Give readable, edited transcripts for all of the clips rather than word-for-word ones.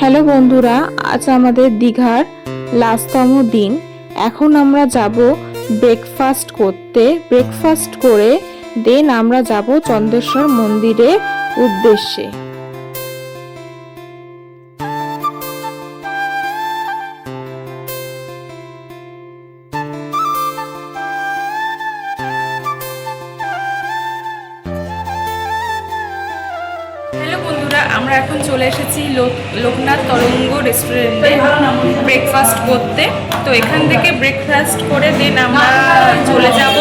Hello বন্ধুরা, আজ আমাদের দীঘার লাস্টতম দিন। এখন আমরা যাব ব্রেকফাস্ট করতে। ব্রেকফাস্ট করে দেন আমরা যাব চন্দ্রেশ্বর মন্দিরের উদ্দেশ্যে। আমরা এখন চলে এসেছি লোকনাথ তরঙ্গ রেস্টুরেন্টে ব্রেকফাস্ট করতে। তো এখান থেকে ব্রেকফাস্ট করে দেন আমরা চলে যাব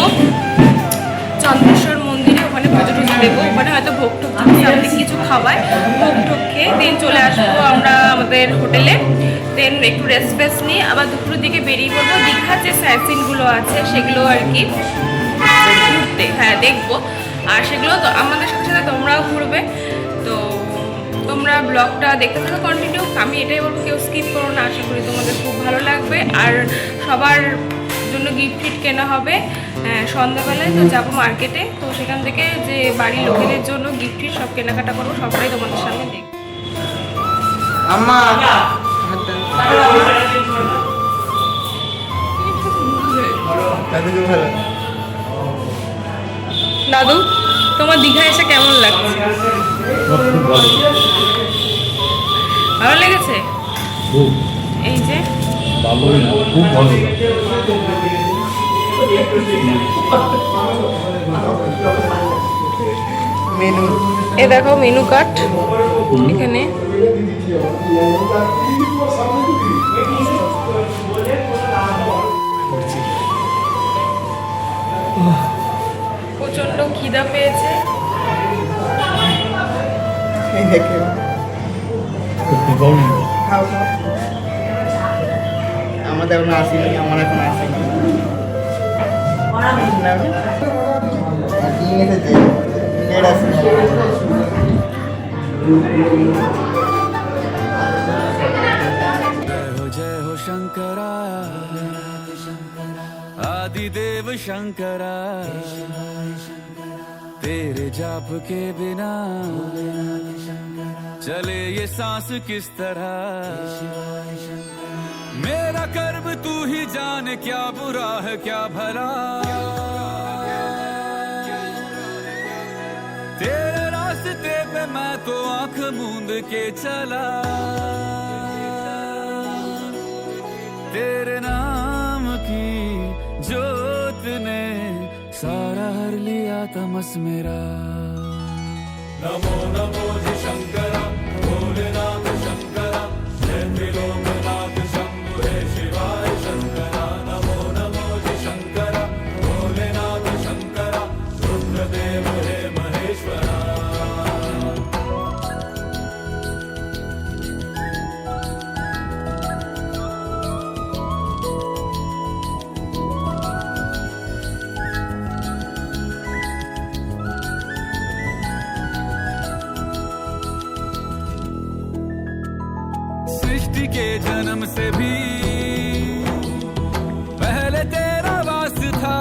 চন্দ্রেশ্বর মন্দিরে। ওখানে পুজো টুজো দেবো, ওখানে হয়তো ভোগ টোক সামথিং কিছু খাওয়ায়, ভোগ টোক খেয়ে দেন চলে আসবো আমরা আমাদের হোটেলে। দেন একটু রেস্ট ফেস্ট নিয়ে আবার দুপুরের দিকে বেরিয়ে পড়বো। দীঘার যে সাইট সিনগুলো আছে সেগুলো আর কি ঘুরতে, হ্যাঁ দেখবো। আর সেগুলো তো আমাদের সাথে সাথে তোমরাও ঘুরবে। তো তোমরা ব্লগটা দেখতে থাকো কন্টিনিউ। আমি এটাই বলবো, কেউ স্কিপ করো না। আশা করি তোমাদের খুব ভালো লাগবে। আর সবার জন্য গিফট ফিট কেনা হবে সন্ধ্যাবেলায়। তো যাবো মার্কেটে, তো সেখান থেকে যে বাড়ির লোকেদের জন্য গিফট ফিট সব কেনাকাটা করবো, সবটাই তোমাদের সামনে দেখবো। দাদু, তোমার দীঘা এসে কেমন লাগছে? ভালো লেগেছে? এই যে খুব ভালো। মেনু, এ দেখো মেনু কার্ড এখানে। প্রচন্ড খিদা পেয়েছে। আমাদের এখন আসেনি, আমার এখন আসেনি। जय हो शंकरा आदिदेव शंकरा, तेरे जाप के बिना चले ये सांस किस तरह। मेरा कर्म तू ही जाने, क्या बुरा है क्या भला। तेरे रास्ते पे मैं तो आंख मूंद के चला। तेरे नाम की जोत ने सारा हर लिया तमस मेरा। नमो नमो जी शंकरा भोलेनाथ शंकरा, जय त्रिलोकनाथ शंभु हे शिवाय शंकरा। नमो नमो जी शंकरा भोलेनाथ शंकरा, रुद्रदेव हे महेश्वरा। सृष्टि के जन्म से भी पहले तेरा वास था।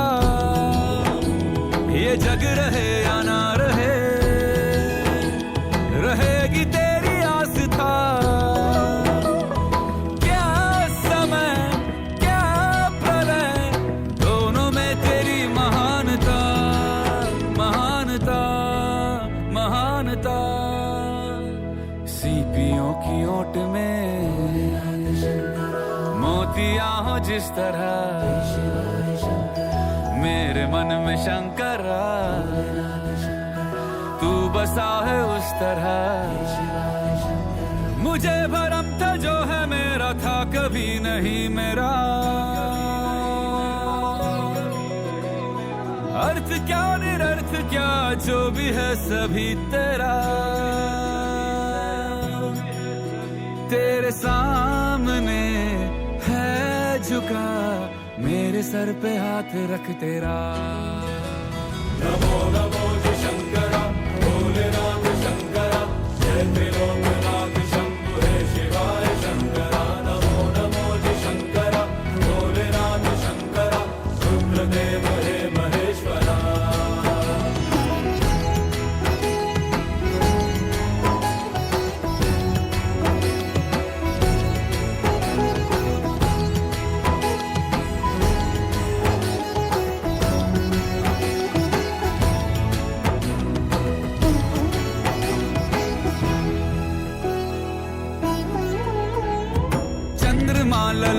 ये जग रहे या ना रहे, रहेगी तेरी आस था। क्या समय क्या प्रलय, दोनों में तेरी महानता महानता महानता। सीपियों की ओट में मोतियां हो जिस तरह, मेरे मन में शंकरा तू बसा है उस तरह। मुझे भरम था जो है मेरा था कभी नहीं मेरा। अर्थ क्या निरर्थ क्या जो भी है सभी तेरा। तेरे सामने है झुका मेरे सर पे हाथ रख तेरा। नमो नमो जी शंकरा भोलेनाथ शंकरा, जय त्रिलोकनाथ शंभु हे शिवाय शंकरा। नमो नमो जी शंकरा भोलेनाथ शंकरा, रुद्रदेव हे महेश्वरा।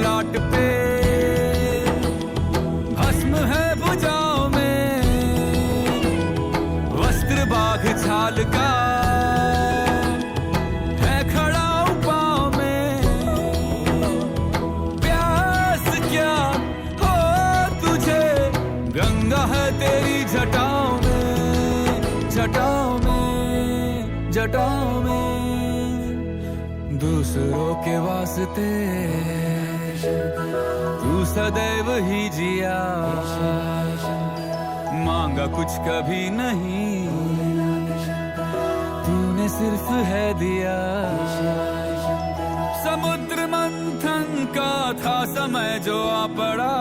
ललाट पे भस्म है भुजाओं में वस्त्र बाघ छाल का है खड़ा पाँव में प्यास क्या हो तुझे गंगा है तेरी जटाओं में जटाओं में जटाओं में दूसरों के वास्ते तू सदैव ही जिया मांगा कुछ कभी नहीं तूने सिर्फ है दिया समुद्र मंथन का था समय जो आ पड़ा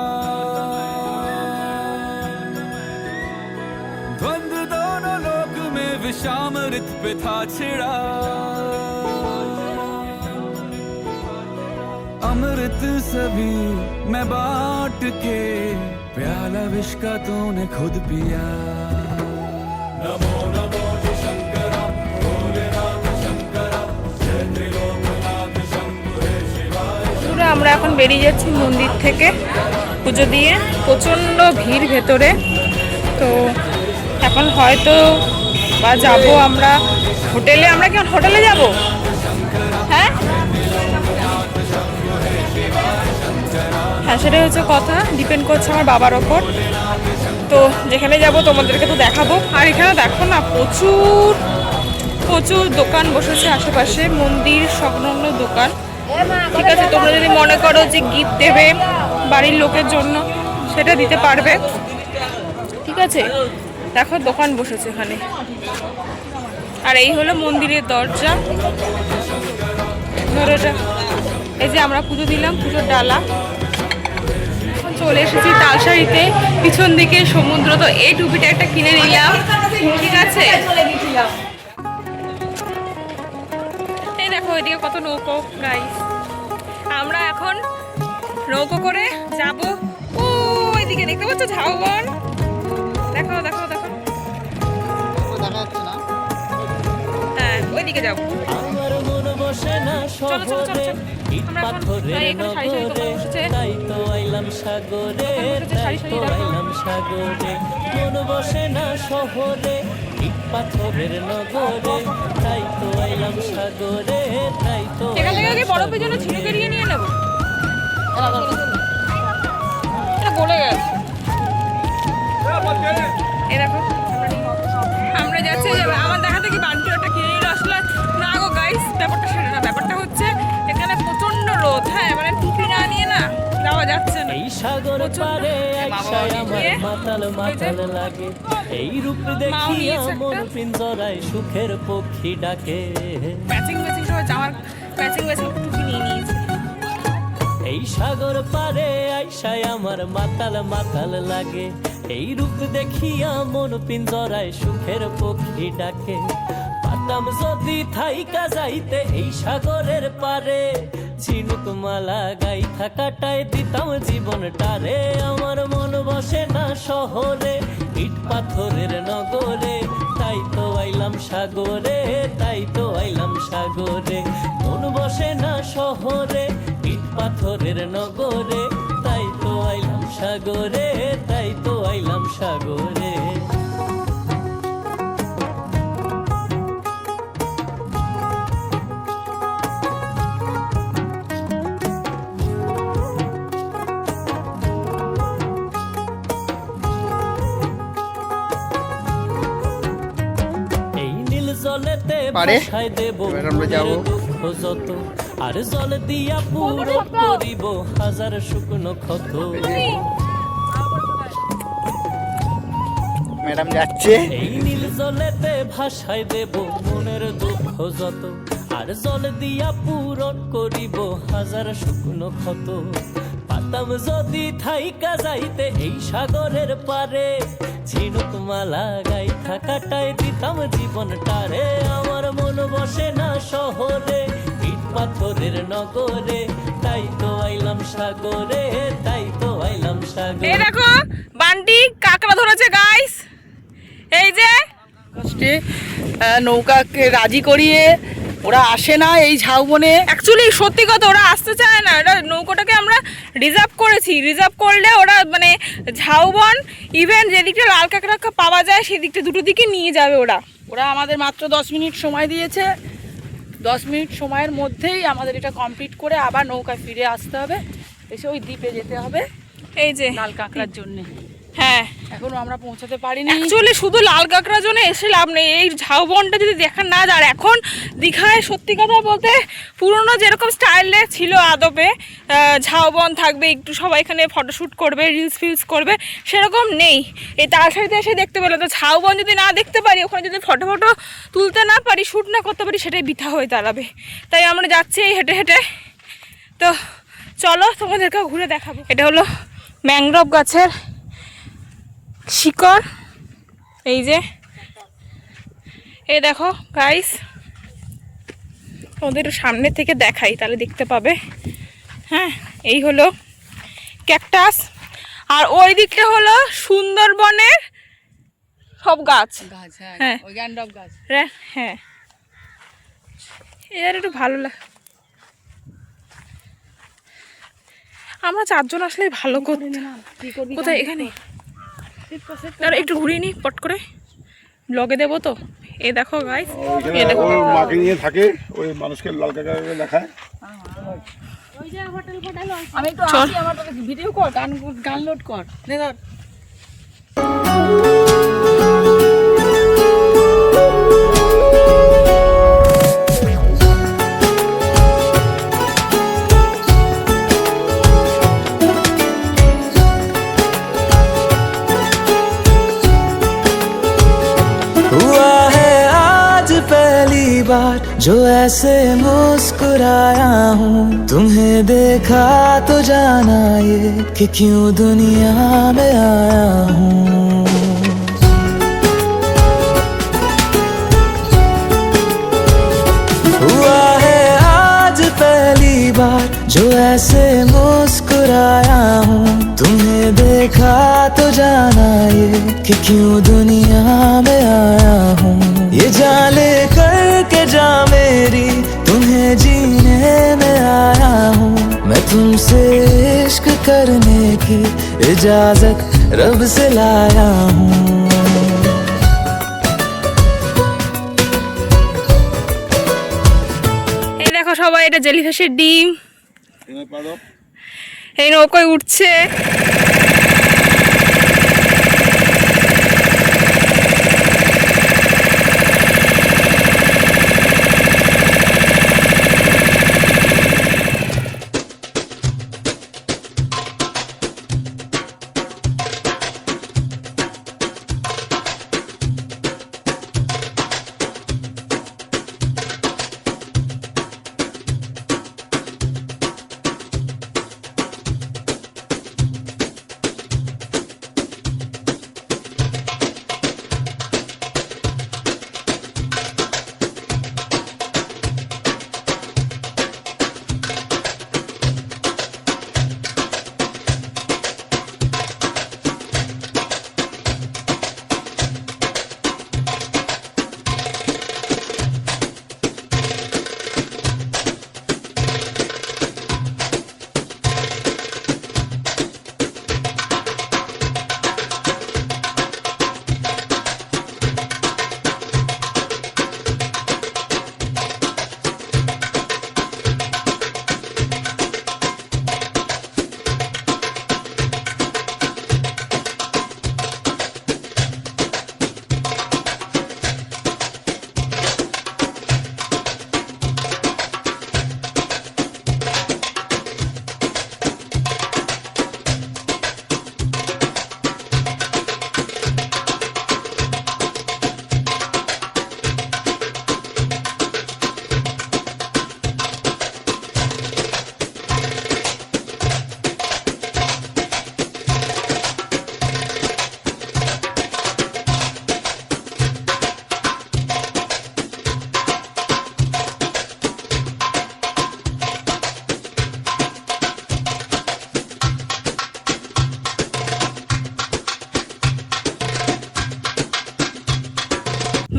द्वंद्व दोनों लोक में विषाम ऋत पे था छिड़ा अमृत सभी मैं बांट के प्याला विष का तूने खुद पिया नमो नमो शंकरा भोलेनाथ शंकरा जय त्रिलोकनाथ शंभु हे शिवाय। বন্ধুরা আমরা এখন বেরিয়ে যাচ্ছি মন্দির থেকে পুজো দিয়ে। প্রচণ্ড ভিড় ভেতরে, তো এখন হয়তো বা যাবো আমরা হোটেলে। আমরা কি হোটেলে যাব? হ্যাঁ হ্যাঁ, সেটাই হচ্ছে কথা, ডিপেন্ড করছে আমার বাবার ওপর। তো যেখানে যাব তোমাদেরকে তো দেখাবো। আর এখানে দেখো না, প্রচুর প্রচুর দোকান বসেছে আশেপাশে, মন্দির সংলগ্ন দোকান। ঠিক আছে, তোমরা যদি মনে করো যে গিফট দেবে বাড়ির লোকের জন্য, সেটা দিতে পারবে। ঠিক আছে, দেখো দোকান বসেছে এখানে। আর এই হলো মন্দিরের দরজা। ধরো এটা, এই যে আমরা পুজো দিলাম, পুজোর ডালা। চলে এসেছি তালসারিতে, পিছন দিকে সমুদ্র। তো এই টুপিটা একটা কিনে নিলাম। ঠিক আছে, এই দেখো এদিকে কত নৌকো গাইস। আমরা এখন নৌকো করে যাব ওইদিকে, দেখতে পাচ্ছ ঝাউবন। দেখো দেখো দেখো, হ্যাঁ ওইদিকে যাবো। চলো চলো চলো চলো। আমরা এখন এখানে সারি সারি দোকান বসেছে। তাই তো আইলাম সাগরে, সারি সারি দেখো। সাগরে মন বসে না শহরে, ইট পাথরের নগরে, তাই তো আইলাম সাগরে, তাই তো এখান থেকে কি বরফের জন্য ঝিনুকে নিয়ে নেবো? এটা গলে গেছে। এই দেখো আমরা যাচ্ছি। আমার দেখা থেকে বান্টি ওটা কিনে নিল আসলে না গো গাইস, ব্যাপারটা সেটা না। ব্যাপারটা হচ্ছে এখানে প্রচন্ড রোদ। হ্যাঁ, মানে টুপি না নিয়ে না যাওয়া যাচ্ছে না। এই সাগর পারে একসাই আমার মাতাল মাতাল লাগে, এই রূপ দেখিয়া মন পিঞ্জরায় সুখের পক্ষী ডাকে। ম্যাচিং ম্যাচিং সব জামার ম্যাচিং ম্যাচিং টুপি নিয়ে নিয়েছি। এই সাগর পারে আইসায় আমার মাতাল মাতাল লাগে, এই রূপ দেখিয়া মন পিঞ্জরায় সুখের পক্ষী ডাকে। পাতাম যদি থাইকা যাইতে এই সাগরের পারে, ঝিনুক মালা গাই থাকাটায় দিতাম জীবনটারে। আমার মন বসে না শহরে, ইট পাথরের নগরে, তাই তো আইলাম সাগরে, তাই তো আইলাম সাগরে। মন বসে না শহরে, ইট পাথরের নগরে, তাই তো আইলাম সাগরে, তাই তো আইলাম সাগরে। জলেতে ভাসায় দেব দুঃখ যত, আর জল দিয়া পুরো করিব হাজার শুকনো ক্ষত। ম্যাডাম যাচ্ছে। এই নীল জলেতে ভাসায় দেব মনের দুঃখ যত, আর জল দিয়া পূরণ করিব হাজার শুকনো ক্ষত। পাতাম যদি থাইকা যাইতে এই সাগরের পারে, ঝিনুক মালা গাই থাকাটায় দিতাম জীবনটারে। আমার মন বসে না শহরে, ইট পাথরের নগরে, তাই তো আইলাম সাগরে, তাই তো আইলাম সাগরে। এই দেখো বান্টি কাঁকড়া ধরেছে গাইস। এই যে কষ্টে নৌকাকে রাজি করিয়ে ওরা আসে না এই ঝাউবনে। অ্যাকচুয়ালি সত্যি কথা, ওরা আসতে চায় না। ওরা নৌকোটাকে আমরা রিজার্ভ করেছি, রিজার্ভ করলে ওরা মানে ঝাউবন ইভেন যেদিকটা লাল কাঁকড়া পাওয়া যায় সেদিকটা দুটো দিকে নিয়ে যাবে ওরা। ওরা আমাদের মাত্র 10 মিনিট সময় দিয়েছে। 10 মিনিট সময়ের মধ্যেই আমাদের এটা কমপ্লিট করে আবার নৌকায় ফিরে আসতে হবে, এসে ওই দ্বীপে যেতে হবে এই যে লাল কাঁকড়ার জন্যে। হ্যাঁ, এখনো আমরা পৌঁছাতে পারিনি। অ্যাকচুয়ালি শুধু লাল কাঁকড়ার জন্য এসে লাভ নেই, এই ঝাউবনটা যদি দেখা না যায়। আর এখন দীঘায় সত্যি কথা বলতে পুরোনো যেরকম স্টাইলে ছিল আদপে, ঝাউবন থাকবে, একটু সবাই এখানে ফটোশ্যুট করবে, রিলস ফিলস করবে, সেরকম নেই। এই তালসারিতে এসে দেখতে পেলে তো ঝাউবন যদি না দেখতে পারি, ওখানে যদি ফটো তুলতে না পারি, শ্যুট না করতে পারি, সেটাই বৃথা হয়ে দাঁড়াবে। তাই আমরা যাচ্ছি এই হেঁটে হেঁটে। তো চলো তোমাদেরকে ঘুরে দেখাবো। এটা হলো ম্যানগ্রোভ গাছের শিকড়। এই যে এই দেখো গাইস, তোমাদের একটু সামনে থেকে দেখাই তাহলে দেখতে পাবে। হ্যাঁ, এই হলো ক্যাকটাস, আর ওই দিকটা হলো সুন্দরবনের সব গাছ। হ্যাঁ, ওই গ্যান্ডব গাছ। হ্যাঁ, এর একটু ভালো লাগে। আমরা 4 জন আসলে ভালো করতে। কোথায়? এখানে একটু ঘুরিয়ে নি পট করে, ব্লগে দেবো তো। এই দেখো গাইস, এই দেখো মাকে নিয়ে থাকে, ওই মানুষকে লাল কাঁকড়া দেখায়। আমি একটু আসি, আমার ভিডিও কর, গান লোড কর। हुआ है आज पहली बार जो ऐसे मुस्कुराया हूँ, तुम्हें देखा तो जाना ये कि क्यों दुनिया में आया हूँ। हुआ है आज पहली बार जो ऐसे मुस्कुराया हूँ, तुम्हें देखा तो जाना ये कि क्यों दुनिया में आया हूँ। ये जान लेकर के जा मेरी, तुम्हें जीने में आया हूँ। मैं तुमसे इश्क करने की इजाजत रब से लाया हूँ। এই দেখো সবাই, এটা জেলিফিশের ডিম। এই নৌকোয় উঠছে।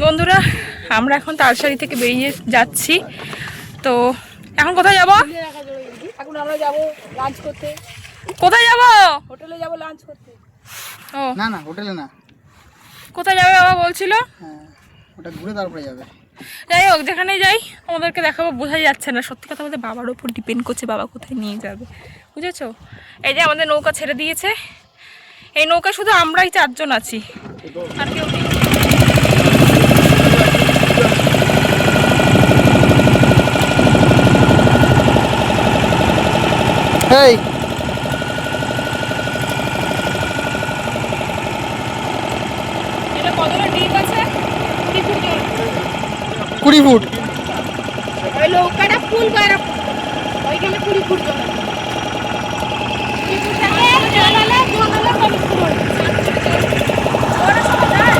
বন্ধুরা আমরা এখন তালসারি থেকে বেরিয়ে যাচ্ছি। তো এখন কোথায় যাব? এখন আমরা যাব লাঞ্চ করতে। কোথায় যাব? হোটেলে যাব লাঞ্চ করতে। ও না না হোটেলে না, কোথায় যাবে বাবা বলছিল? হ্যাঁ ওটা ঘুরে তারপরে যাবে। যাই হোক, যেখানে যাই আমাদেরকে দেখাবো, বোঝাই যাচ্ছে না। সত্যি কথা বলতে বাবার উপর ডিপেন্ড করছে বাবা কোথায় নিয়ে যাবে, বুঝেছো? এই যে আমাদের নৌকা ছেড়ে দিয়েছে, এই নৌকায় শুধু আমরাই 4 জন আছি, আর কেউ নেই। এই এটা কতটা ডিপ আছে? 20 ফুট। 20 ফুট। ওই নৌকাটা ফুল করে ওইখানে 20 ফুট জল আছে। 20 ফুট থেকে জল হলে 40 ফুট। ওরা সব যায়।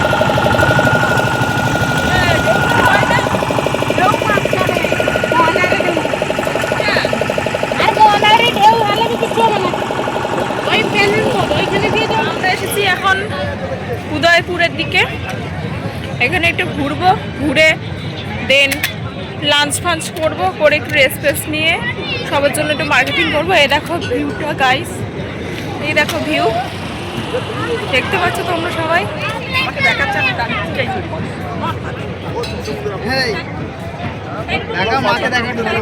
ঢেউ মাঝখানে, বনারে ঢেউ। আর বনারে ঢেউ হলে কিছু হবে না। ওই প্যানের মতো ওইখানে দিয়ে দাও। আমরা এসেছি এখন উদয়পুরের দিকে। এখানে একটু ঘুরবো, ঘুরে দেন লাঞ্চ ফাঞ্চ করবো, করে একটু রেস্ট নিয়ে সবার জন্য একটু মার্কেটিং করবো। এই দেখো ভিউটা গাইস, এই দেখো ভিউ, দেখতে পাচ্ছ তোমরা সবাই? আমাকে দেখাচ্ছে, আমি দাঁড়িয়ে চাইছি। এই দেখা মাকে দেখা একটু ভালো।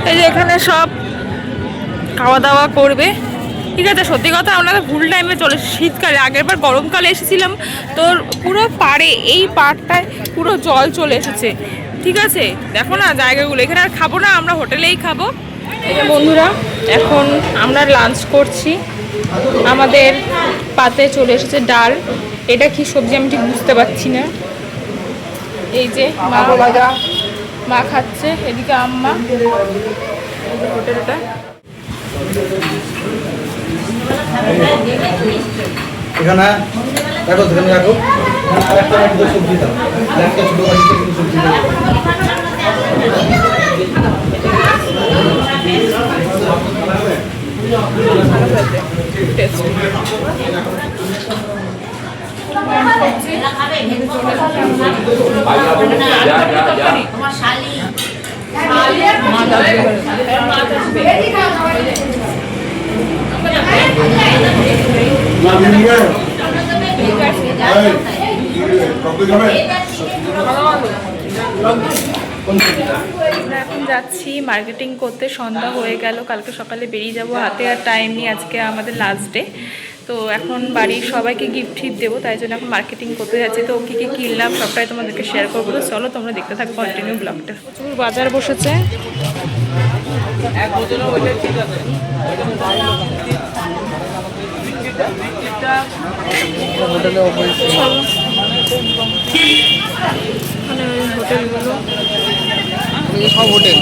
এই যে এখানে সব খাওয়া দাওয়া করবে, ঠিক আছে। সত্যি কথা আমরা তো ভুল টাইমে চলে এসেছি, শীতকালে। আগেরবার গরমকালে এসেছিলাম, তোর পুরো পাড়ে এই পাড়টায় পুরো জল চলে এসেছে, ঠিক আছে। দেখো না জায়গাগুলো, এখানে আর খাবো না, আমরা হোটেলেই খাবো। এই যে বন্ধুরা, এখন আমরা লাঞ্চ করছি। আমাদের পাতে চলে এসেছে ডাল। এটা কি সবজি আমি ঠিক বুঝতে পারছি না। এই যে মা খাচ্ছে, এদিকে আম্মা, এই যে হোটেলটা। এখানে দেখো, সেখানে রাখো। আর একটা একটু সবজি দাও, আর একটা ছোট বাটিতে একটু সবজি দাও। আমরা এখন যাচ্ছি মার্কেটিং করতে। সন্ধ্যা হয়ে গেল, কালকে সকালে বেরিয়ে যাব। হাতে আর টাইম নেই, আজকে আমাদের লাস্ট ডে। তো এখন বাড়ির সবাইকে গিফট দেবো, তাই জন্য এখন মার্কেটিং করতে যাচ্ছি। তো কী কী কিনলাম সবটাই তোমাদেরকে শেয়ার করবো। তো চলো তোমরা দেখতে থাকো কন্টিনিউ ব্লগটা। প্রচুর বাজার বসেছে। হোটেলে অপরিচিত মানে হোটেলগুলো, সব হোটেল।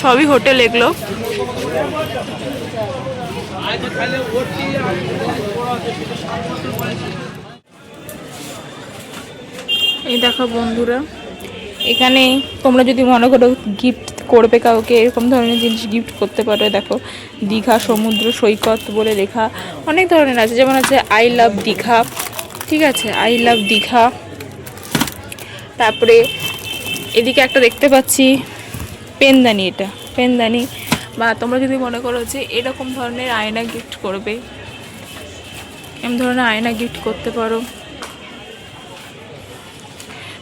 সবই হোটেল এগুলো। এই দেখো বন্ধুরা, এখানে তোমরা যদি মনে করো গিফট করবে কাউকে, এরকম ধরনের জিনিস গিফট করতে পারো। দেখো দীঘা সমুদ্র সৈকত বলে লেখা, অনেক ধরনের আছে। যেমন আছে আই লাভ দীঘা, ঠিক আছে, আই লাভ দীঘা। তারপরে এদিকে একটা দেখতে পাচ্ছি পেনদানি, এটা পেনদানি। বা তোমরা যদি মনে করো যে এরকম ধরনের আয়না গিফট করবে, এরকম ধরনের আয়না গিফট করতে পারো।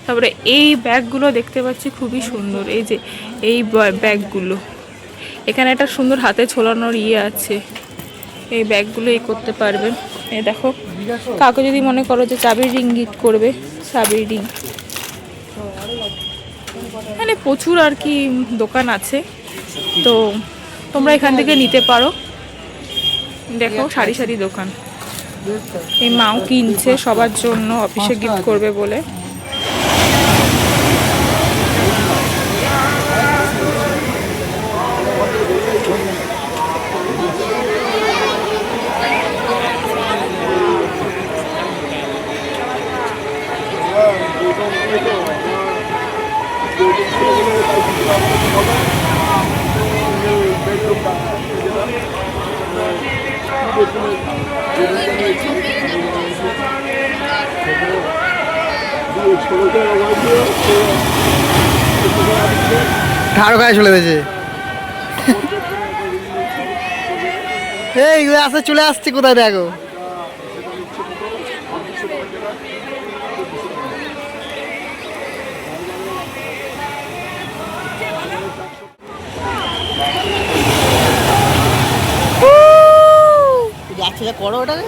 তারপরে এই ব্যাগগুলো দেখতে পাচ্ছি খুবই সুন্দর। এই যে এই ব্যাগগুলো, এখানে একটা সুন্দর হাতে ঝোলানোর আছে। এই ব্যাগগুলো করতে পারবে। এই দেখো, কাউকে যদি মনে করো যে চাবির রিং গিফট করবে, চাবির রিং। মানে প্রচুর আর কি দোকান আছে, তো তোমরা এখান থেকে নিতে পারো। দেখো সারি সারি দোকান। এই মাও কিনছে সবার জন্য, অফিসে গিফট করবে বলে। ঠাড়ো গায়ে চলে গেছে। এইগুলো আসতে চলে আসছে কোথায় দেখো। যাচ্ছে যা করো ওটাকে,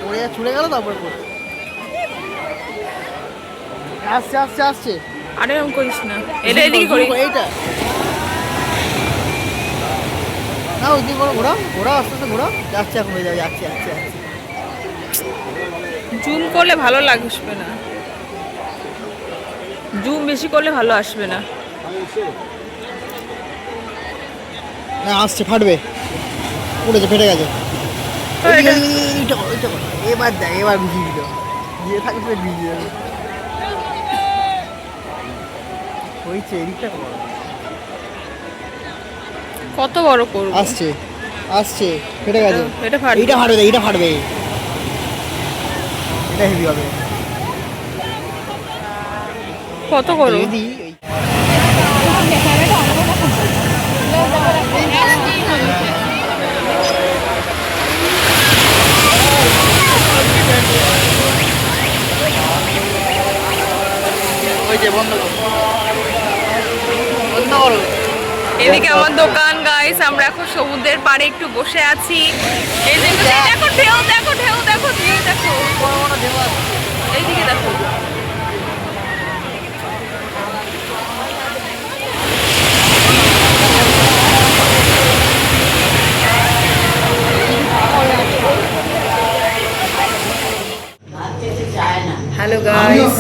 পড়ে যা ছুড়ে গেল তারপরে করো। আসছে আসছে আসছে। আরে এরকম করিস না, এটা এদিকে করি। এইটা না ওইদিকে করো, ঘোরাও ঘোরাও আস্তে আস্তে ঘোরাও। যাচ্ছে এখন হয়ে যাবে, যাচ্ছে যাচ্ছে যাচ্ছে। জুম করলে ভালো লাগবে না, জুম বেশি করলে ভালো আসবে না। না আসছে, ফাটবে, উঠেছে, ফেটে গেছে। তো এটা- এইটা করো, এইটা করো। এবার দেখ, এবার ভিজিয়ে দিল, দিয়ে থাকবে ভিজিয়ে যাবে। হয়েছে, এদিকটা করো। কত বড় করব? আসছে আসছে, ফেটে গেছে। এটা ফাটবে। এইটা ফাটবে, এইটা ফাটবে, এটা হেভি হবে। কত করো? যদি ওই যে বন্ধ করো, বন্ধ করো। এদিকে আমার দোকান গাইস, আমরা এখন সমুদ্রের পাড়ে একটু বসে আছি। এই যে দেখো ঢেউ, দেখো ঢেউ, দেখো ঢেউ, দেখো এইদিকে দেখো। হ্যালো গাইস,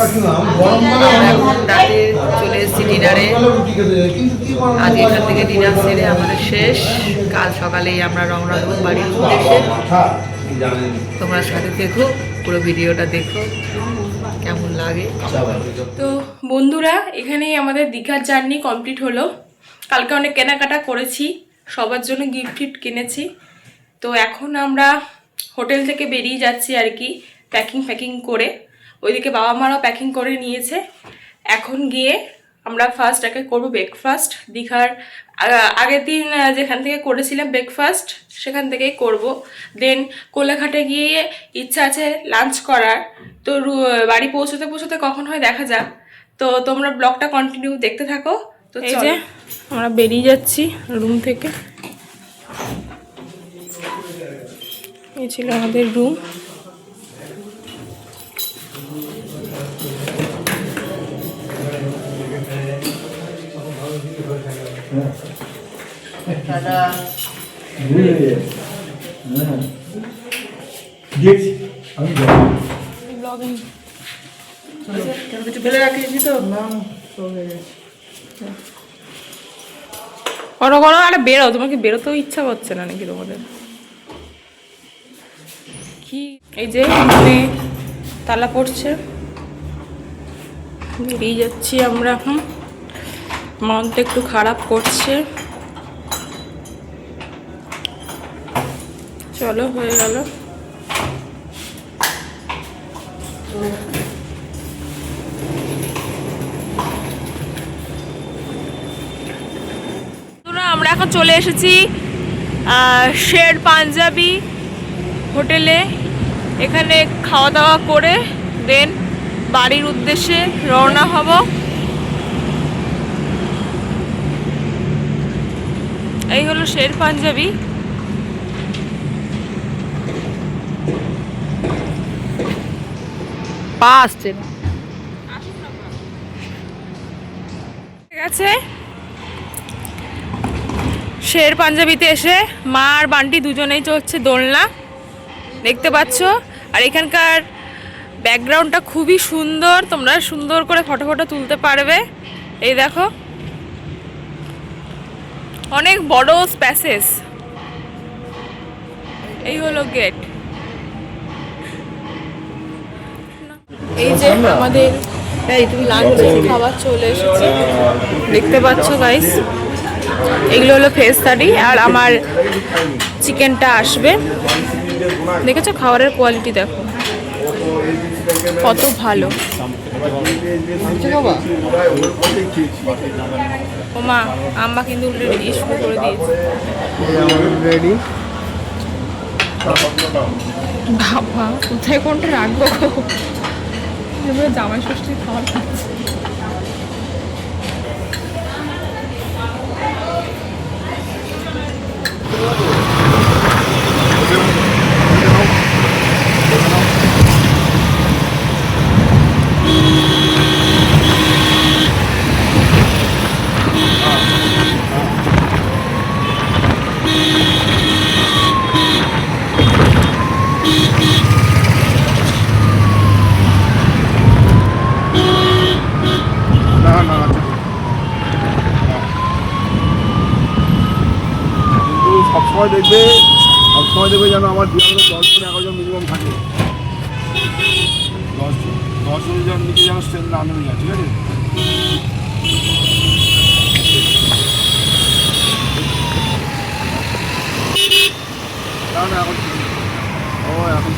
এখন রাতে চলে এসেছি ডিনারে। আজ এখান থেকে ডিনার সেরে আমাদের শেষ। কাল সকালেই আমরা রওনা দেবো বাড়ির উদ্দেশ্যে। তোমরা সাথে দেখো, পুরো ভিডিওটা দেখো কেমন লাগে। তো বন্ধুরা, এখানেই আমাদের দীঘার জার্নি কমপ্লিট হলো। কালকে অনেক কেনাকাটা করেছি, সবার জন্য গিফট টিফট কিনেছি। তো এখন আমরা হোটেল থেকে বেরিয়ে যাচ্ছি আর কি, প্যাকিং করে। ওইদিকে বাবা মারাও প্যাকিং করে নিয়েছে। এখন গিয়ে আমরা ফার্স্ট আগে করবো ব্রেকফাস্ট। দীঘার আগের দিন যেখান থেকে করেছিলাম ব্রেকফাস্ট, সেখান থেকেই করব। দেন কোলাঘাটে গিয়ে ইচ্ছা আছে লাঞ্চ করার। তো বাড়ি পৌঁছতে পৌঁছতে কখন হয় দেখা যাক। তো তোমরা ব্লগটা কন্টিনিউ দেখতে থাকো। তো এই যে আমরা বেরিয়ে যাচ্ছি রুম থেকে। এই ছিল আমাদের রুম। করো করো, আরে বেরো, তোমাকে বেরোতেও ইচ্ছা করছে না নাকি তোমাদের? কি এই যে এখানে তালা পড়ছে, বেরিয়ে যাচ্ছি আমরা এখন। মনটা একটু খারাপ করছে। চলো, হয়ে গেল। আমরা এখন চলে এসেছি শের পাঞ্জাবি হোটেলে। এখানে খাওয়া দাওয়া করে দেন বাড়ির উদ্দেশ্যে রওনা হব। এই হলো শের পাঞ্জাবি। পা আসছে না, ঠিক আছে। শের পাঞ্জাবিতে এসে মা আর বান্টি দুজনেই চলছে দোলনা, দেখতে পাচ্ছ। আর এখানকার ব্যাকগ্রাউন্ডটা খুবই সুন্দর, তোমরা সুন্দর করে ফটো তুলতে পারবে। এই দেখো, অনেক বড় স্পেসেস। এই হলো গেট। এই যে আমাদের লাঞ্চের খাবার চলে এসেছে, দেখতে পাচ্ছ গাইস। এগুলো হলো ফেস কারি, আর আমার চিকেনটা আসবে। দেখেছো খাবারের কোয়ালিটি দেখো। কত ভালো। ওমা আম্মা কিন্তু অলরেডি শুরু করে দিয়েছে। রেডি। বাবা কোথায় কোনটা রাখবো গো? এবার জামাই ষষ্ঠীর খাবার খাচ্ছি। না না কিন্তু সবসময় দেখবে যেন আমার বিয়ারে 10-11 জন মিনিমাম থাকে। 10 জন নিচে যেন স্ট্রেন না নেমে যায়, ঠিক আছে? না এখন ও এখন